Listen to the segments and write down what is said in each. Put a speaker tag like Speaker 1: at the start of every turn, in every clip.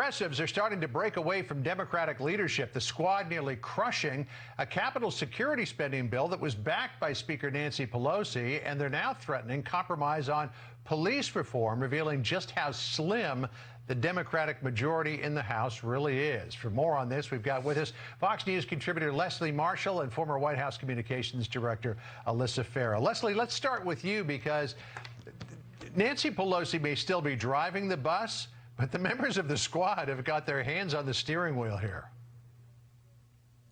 Speaker 1: Progressives are starting to break away from Democratic leadership. The squad nearly crushing a Capitol security spending bill that was backed by Speaker Nancy Pelosi, and they're now threatening compromise on police reform, revealing just how slim the Democratic majority in the House really is. For more on this, we've got with us Fox News contributor Leslie Marshall and former White House Communications Director Alyssa Farah. Leslie, let's start with you because Nancy Pelosi may still be driving the bus, but the members of the squad have got their hands on the steering wheel here.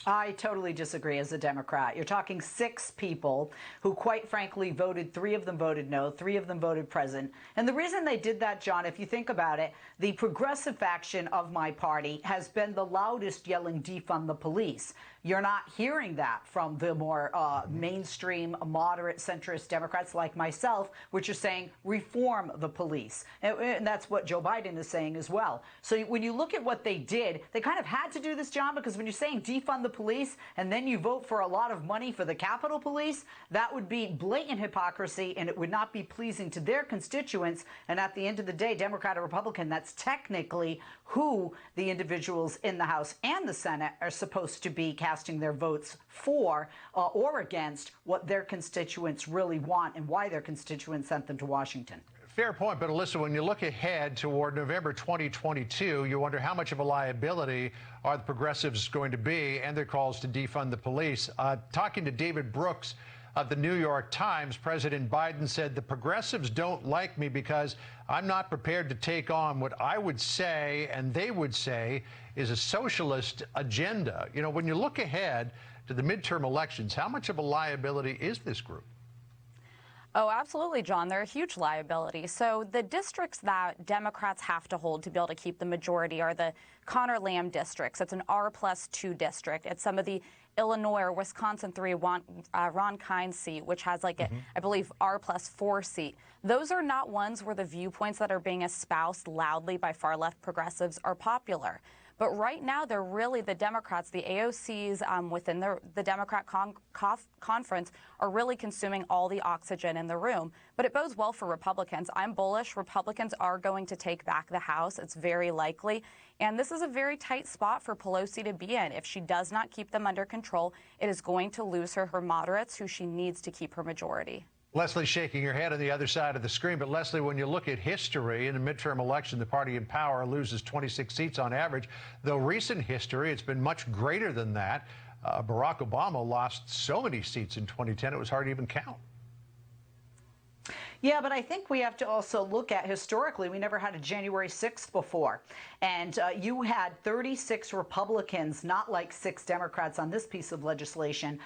Speaker 2: I totally disagree as a Democrat. You're talking 6 people who, quite frankly, voted. 3 of them voted no, 3 of them voted present. And the reason they did that, John, if you think about it, the progressive faction of my party has been the loudest yelling defund the police. You're not hearing that from the more mainstream, moderate, centrist Democrats like myself, which are saying reform the police. And that's what Joe Biden is saying as well. So when you look at what they did, they kind of had to do this, John, because when you're saying defund the police and then you vote for a lot of money for the Capitol Police, that would be blatant hypocrisy and it would not be pleasing to their constituents. And at the end of the day, Democrat or Republican, that's technically who the individuals in the House and the Senate are supposed to be casting their votes for or against what their constituents really want and why their constituents sent them to Washington.
Speaker 1: Fair point, but Alyssa, when you look ahead toward November 2022, you wonder how much of a liability are the progressives going to be and their calls to defund the police. Talking to David Brooks of the New York Times, President Biden said the progressives don't like me because I'm not prepared to take on what I would say and they would say is a socialist agenda. You know, when you look ahead to the midterm elections, how much of a liability is this group?
Speaker 3: Oh, absolutely, John. They're a huge liability. So the districts that Democrats have to hold to be able to keep the majority are the Connor Lamb districts. It's an R+2 district. It's some of the Illinois or Wisconsin 3 Ron Kynes seat, which has like a, I believe, R+4 seat. Those are not ones where the viewpoints that are being espoused loudly by far left progressives are popular. But right now, they're really the Democrats, the AOCs within the Democrat conference are really consuming all the oxygen in the room. But it bodes well for Republicans. I'm bullish. Republicans are going to take back the House. It's very likely. And this is a very tight spot for Pelosi to be in. If she does not keep them under control, it is going to lose her moderates who she needs to keep her majority.
Speaker 1: Leslie's shaking her head on the other side of the screen. But, Leslie, when you look at history, in a midterm election, the party in power loses 26 seats on average. Though recent history, it's been much greater than that. Barack Obama lost so many seats in 2010, it was hard to even count.
Speaker 2: Yeah, but I think we have to also look at historically, we never had a January 6th before. And you had 36 Republicans, not like 6 Democrats on this piece of legislation,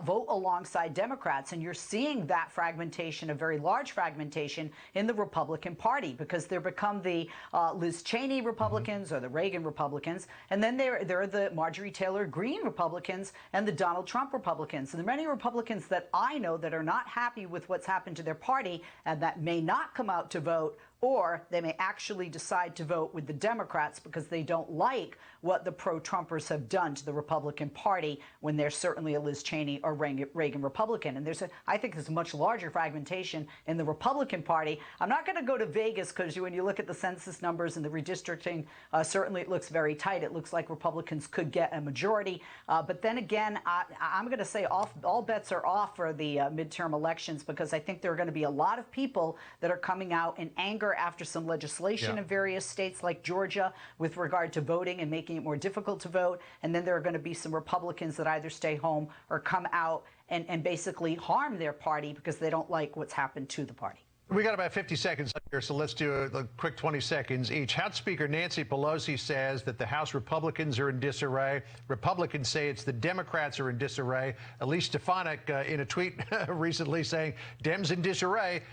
Speaker 2: vote alongside Democrats. And you're seeing that fragmentation, a very large fragmentation in the Republican Party, because they're become the Liz Cheney Republicans or the Reagan Republicans. And then there are the Marjorie Taylor Greene Republicans and the Donald Trump Republicans. And there are many Republicans that I know that are not happy with what's happened to their party and that may not come out to vote, or they may actually decide to vote with the Democrats because they don't like what the pro-Trumpers have done to the Republican Party when they're certainly a Liz Cheney or Reagan Republican. And I think there's a much larger fragmentation in the Republican Party. I'm not going to go to Vegas because when you look at the census numbers and the redistricting, certainly it looks very tight. It looks like Republicans could get a majority. But then again, I'm going to say all bets are off for the midterm elections, because I think there are going to be a lot of people that are coming out in anger after some legislation in various states like Georgia with regard to voting and making it more difficult to vote. And then there are going to be some Republicans that either stay home or come out and basically harm their party because they don't like what's happened to the party.
Speaker 1: We got about 50 seconds here, so let's do a quick 20 seconds each. House Speaker Nancy Pelosi says that the House Republicans are in disarray. Republicans say it's the Democrats are in disarray. Elise Stefanik in a tweet recently saying Dems in disarray.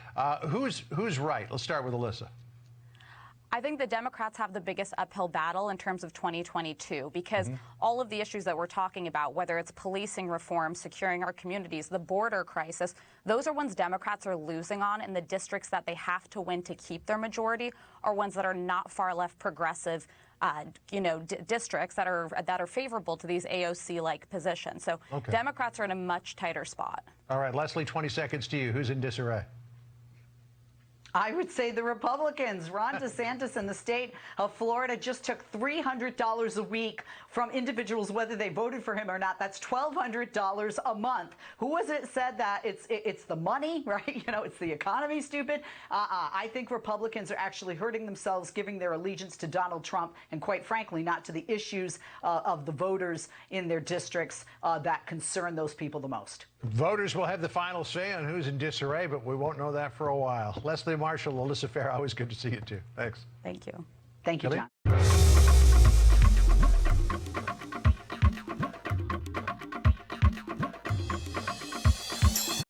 Speaker 1: Who's right? Let's start with Alyssa.
Speaker 3: I think the Democrats have the biggest uphill battle in terms of 2022 because all of the issues that we're talking about, whether it's policing reform, securing our communities, the border crisis, those are ones Democrats are losing on, and the districts that they have to win to keep their majority are ones that are not far left progressive districts that are favorable to these AOC-like positions. So Democrats are in a much tighter spot.
Speaker 1: All right, Leslie, 20 seconds to you. Who's in disarray?
Speaker 2: I would say the Republicans. Ron DeSantis in the state of Florida just took $300 a week from individuals, whether they voted for him or not. That's $1,200 a month. Who was it said that it's the money, right? You know, it's the economy, stupid. I think Republicans are actually hurting themselves, giving their allegiance to Donald Trump, and quite frankly, not to the issues of the voters in their districts that concern those people the most.
Speaker 1: Voters will have the final say on who's in disarray, but we won't know that for a while. Leslie Marshall, Alyssa Fair, always good to see you too. Thanks.
Speaker 3: Thank you.
Speaker 2: Thank you,
Speaker 1: Kelly?
Speaker 2: John.